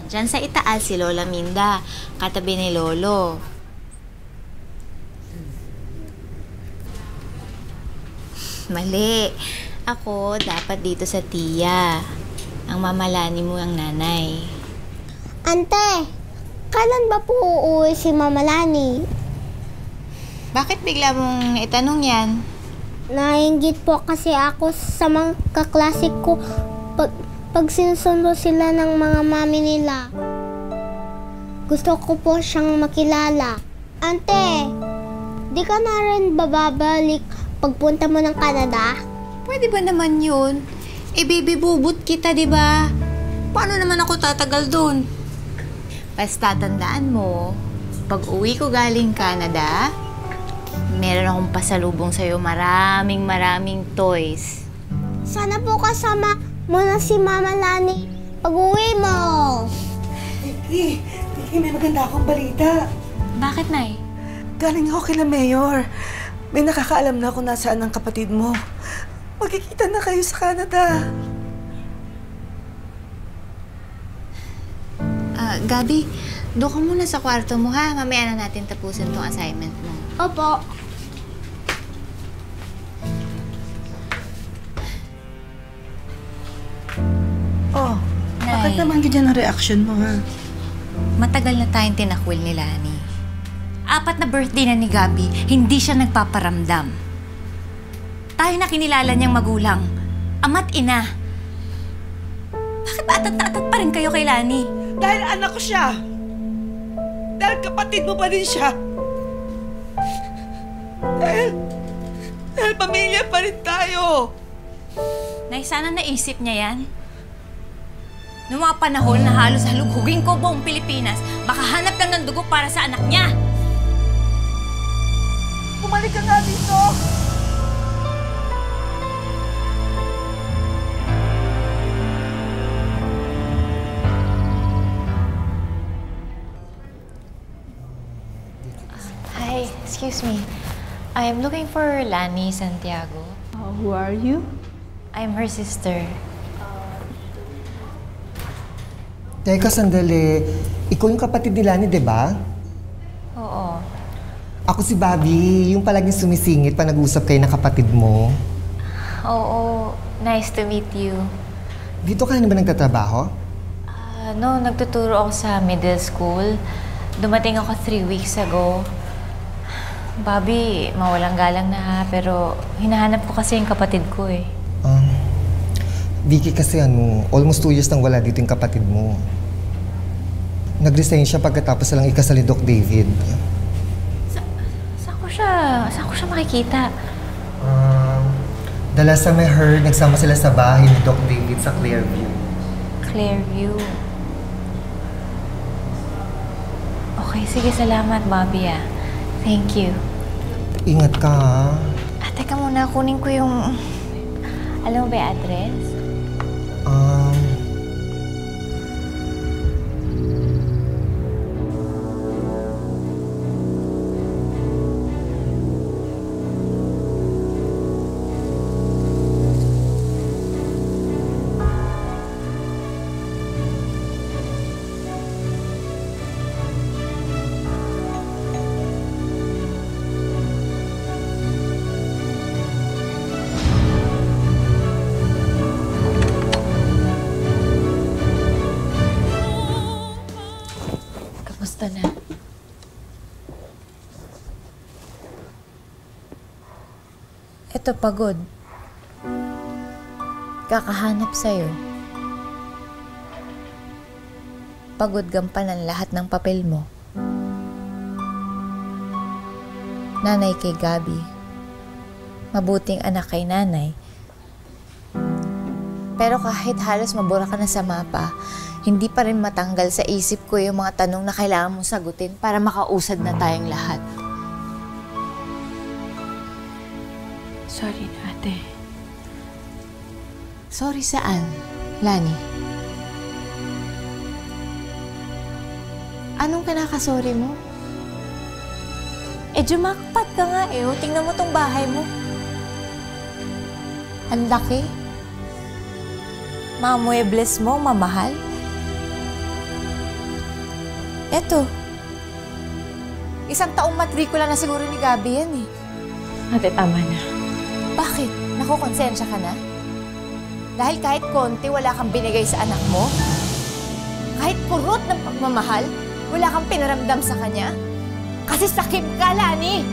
Diyan sa itaas si Lola Minda, katabi ni Lolo. Mali. Ako dapat dito sa tiya. Ang mamalani mo ang nanay. Ante, kailan ba po uuwi si Mama Lani? Bakit bigla mong itanong yan? Nainggit po kasi ako sa mga kaklase ko pag sinusundo sila ng mga mami nila. Gusto ko po siyang makilala. Ante, di ka na rin bababalik pagpunta mo ng Canada? Pwede ba naman yun? Ibibibubot kita, di ba? Paano naman ako tatagal dun? Basta tandaan mo, pag uwi ko galing Canada, meron akong pasalubong sa'yo maraming toys. Sana po kasama mo na si Mama Lani pag uwi mo. Vicky, may maganda akong balita. Bakit, Nay? Galing ako kila Mayor. May nakakaalam na kung nasaan ang kapatid mo. Magkikita na kayo sa Canada. Gabi, doon ka muna sa kwarto mo, ha? Mamaya na natin tapusin tong assignment mo. Opo. Oh, Nay. bakit naman ganyan ang reaction mo, ha? Matagal na tayong tinakwil ni Lani. 4 na birthday na ni Gabi, hindi siya nagpaparamdam. Tayo na kinilala niyang magulang, ama't ina. Bakit ba atat-atat pa rin kayo kay Lani? Dahil anak ko siya. Dahil kapatid mo pa din siya. Dahil pamilya pa rin tayo. Nay, sana naisip niya yan. Noong mga panahon na halos halughugin ko buong Pilipinas, baka hanap lang ng dugo para sa anak niya. Bumalik ka nga dito. Hi, excuse me. I'm looking for Lani Santiago. Who are you? I'm her sister. Teka, sandali. Ikaw yung kapatid ni Lani, di ba? Oo. Ako si Bobby, yung palaging sumisingit pa nag-usap kayo ng kapatid mo. Oo, nice to meet you. Dito ka na ba nagtatrabaho? No, nagtuturo ako sa middle school. Dumating ako 3 weeks ago. Bobby, mawalang galang na ha, pero hinahanap ko kasi yung kapatid ko eh. Vicky, kasi almost 2 years nang wala dito yung kapatid mo. Nag-resign siya pagkatapos lang ikasal ni Doc David. Saan ko siya makikita? The last time I heard, nagsama sila sa bahay ni Doc David sa Clearview. Clearview. Okay, sige, salamat, Bobby ah. Thank you. Ingat ka, ha? Teka muna, kunin ko yung... Alam mo ba yung address? Kamusta na? Eto, pagod. Kakahanap sa'yo. Pagod gampanan lahat ng papel mo. Nanay kay Gabi. Mabuting anak kay nanay. Pero kahit halos mabura ka na sa mapa, hindi pa rin matanggal sa isip ko yung mga tanong na kailangan mong sagutin para makausad na tayong lahat. Sorry na, ate. Sorry saan, Lani? Anong kinakasorry mo? Jumakpat ka nga eh. Tingnan mo tong bahay mo. Ang laki. Mga muebles mo, mamahal. Eto. Isang taong matrikula na siguro ni Gabi yan eh. Ate, tama na. Bakit? Nakukonsensya ka na? Dahil kahit konti wala kang binigay sa anak mo? Kahit kurot ng pagmamahal, wala kang pinaramdam sa kanya? Kasi sakit ka, Lani!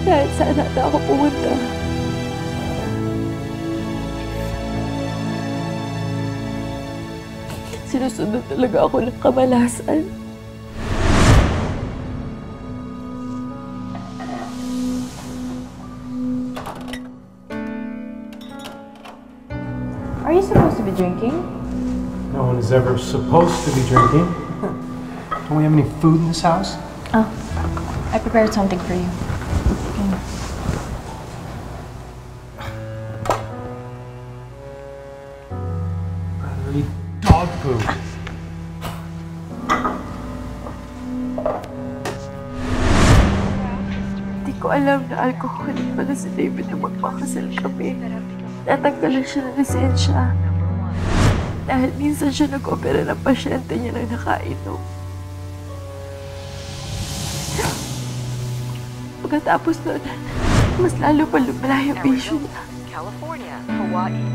Kahit saan natin ako pumunta. Sinusunod talaga ako ng kamalasan. Are you supposed to be drinking? No one is ever supposed to be drinking. Don't we have any food in this house? Oh, I prepared something for you. Probably dog food. Hindi ko alam na alcoholic pala si David na magpakasal kami. Natanggalan siya ng lisensya. Dahil minsan siya nag-opera ng pasyente niya na nakainom. Pagkatapos nun, mas lalo pa lumala yung bisyo niya. California, Hawaii.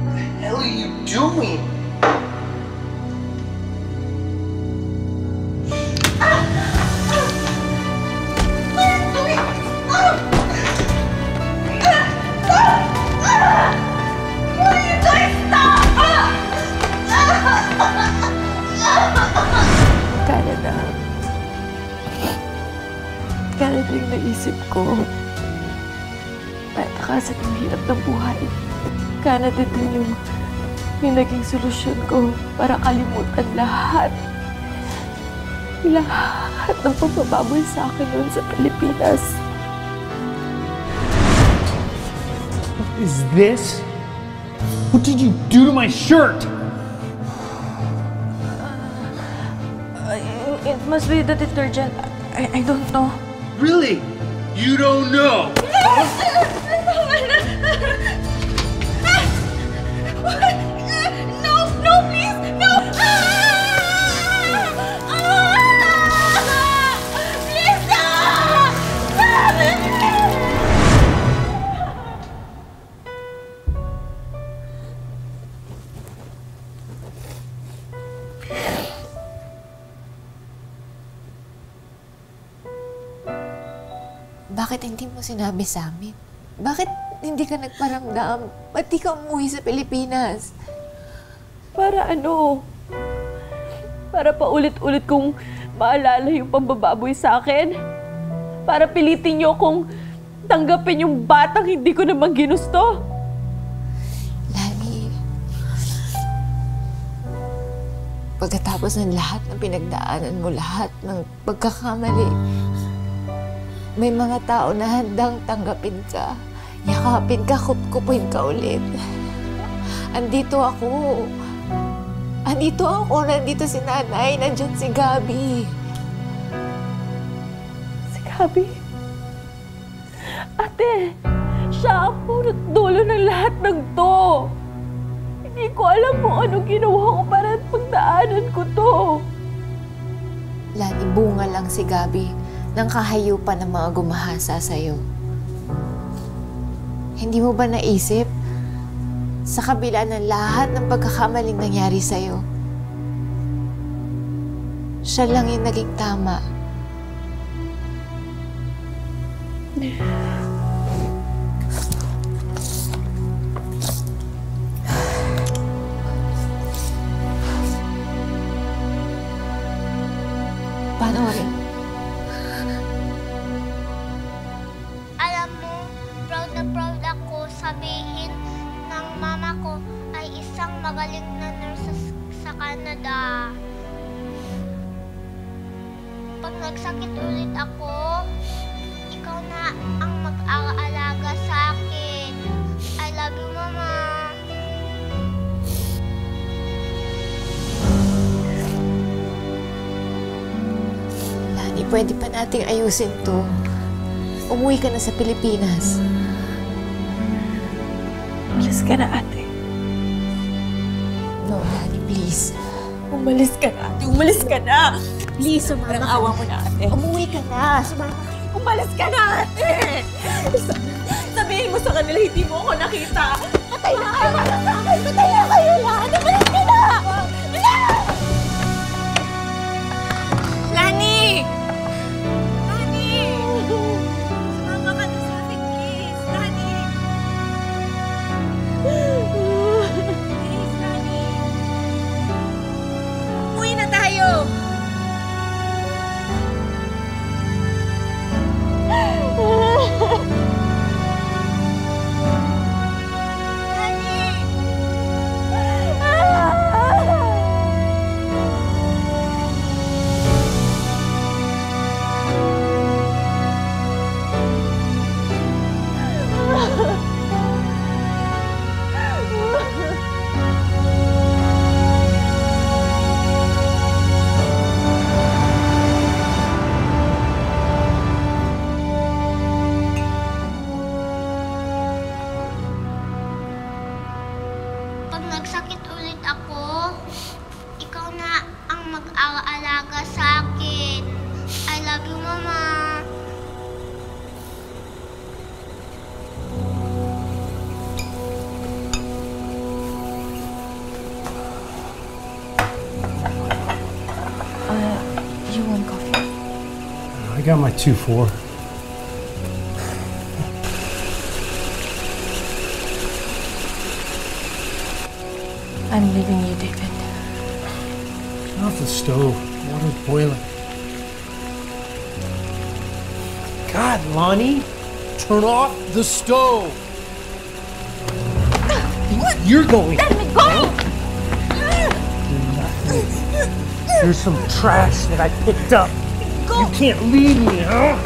What the hell are you doing? Canada. Canada yung naisip ko. Patakasan yung hirap ng buhay. Canada din yung naging solusyon ko para kalimutan lahat. Lahat ng pagbababoy sa akin noon sa Pilipinas. What is this? What did you do to my shirt? It must be the detergent. I don't know. Really? You don't know? No, please! No! Please, stop! Bakit hindi mo sinabi sa amin? Bakit hindi ka nagparamdam? Ba't di ka umuwi sa Pilipinas? Para ano? Para paulit-ulit kong maalala yung pambababoy sa akin? Para pilitin niyo kong tanggapin yung batang hindi ko naman ginusto? Lani, pagkatapos ng lahat ng pinagdaanan mo, lahat ng pagkakamali, may mga tao na handang tanggapin ka, yakapin ka, kutkupuin ka ulit. Andito ako. Nandito si nanay, nandyan si Gabi. Si Gabi? Ate, siya ang punot dulo ng lahat ng to. Hindi ko alam kung anong ginawa ko para pagdaanan ko to. Lani, bunga lang si Gabi ng kahayupan ng mga gumahasa sa'yo. Hindi mo ba naisip, sa kabila ng lahat ng pagkakamaling nangyari sa'yo, siya lang yung naging tama. Panoorin. Alam mo, proud na proud ako sabihin ng mama ko ay isang magaling na nurse sa Canada. Pag nagsakit ulit ako, ikaw na ang mag-aalaga sa akin. I love you, Mama. pwede pa nating ayusin to. Umuwi ka na sa Pilipinas. Umalis ka na, ate. No, Lani, please. Umalis ka na, ate. Umalis ka na! Please, sumama Parang ka. awa mo na, ate. Umuwi ka na. Sumama ka. Umalis ka na, ate! Sabihin mo sa kanila, hindi mo ako nakita. Patay na kayo para sa akin! Patay na kayo lahat! Umalis ka na! Lani! Lani! Sumama ka na sa akin, please. Lani! Please, Lani! Umuwi na tayo! Pag nagsakit ulit ako, ikaw na ang mag-aalaga sa akin. I love you, Mama. You want coffee? I got my 2-4. I'm leaving you, David. Turn off the stove. Water's boiling. God, Lonnie! Turn off the stove! You're going. Let me go! Here's some trash that I picked up. You can't leave me, huh?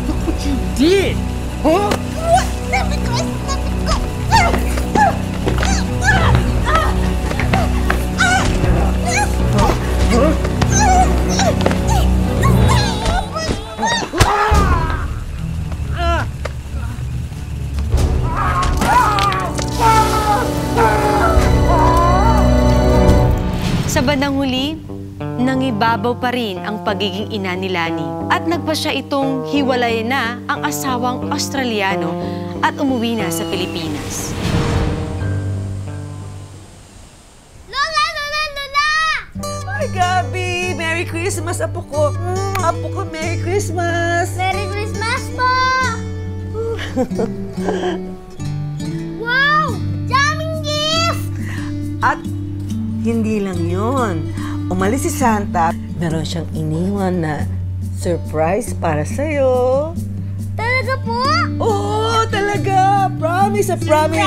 Look what you did, huh? Sa bandang huli, nangibabaw pa rin ang pagiging ina ni Lani at nagpa siya itong hiwalay na ang asawang Australiano at umuwi na sa Pilipinas. Lola! Lola! Lola! Ay, Gabi! Merry Christmas, apo ko! Apo ko, Merry Christmas! Merry Christmas po! Wow! Daming gift! At hindi lang yun. Umalis si Santa. Meron siyang iniwan na surprise para sa'yo. Talaga po? Oo, talaga! Promise, a promise!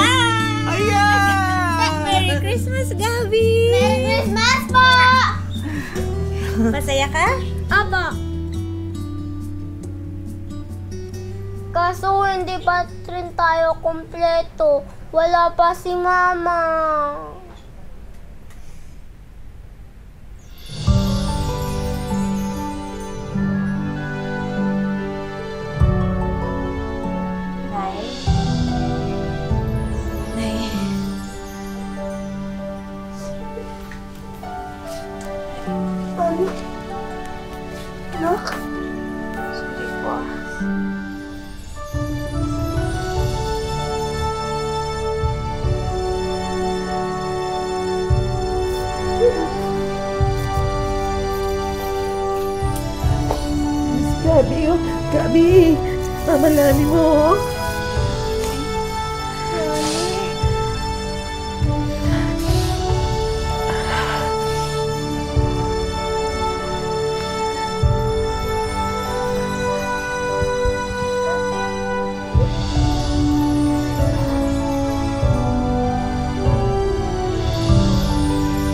Ayan! Merry Christmas, Gabi! Merry Christmas po! Masaya ka? Aba. Kaso hindi pa rin tayo kompleto. Wala pa si Mama. Gabi, oh. Gabi! Mama Lani mo, oh.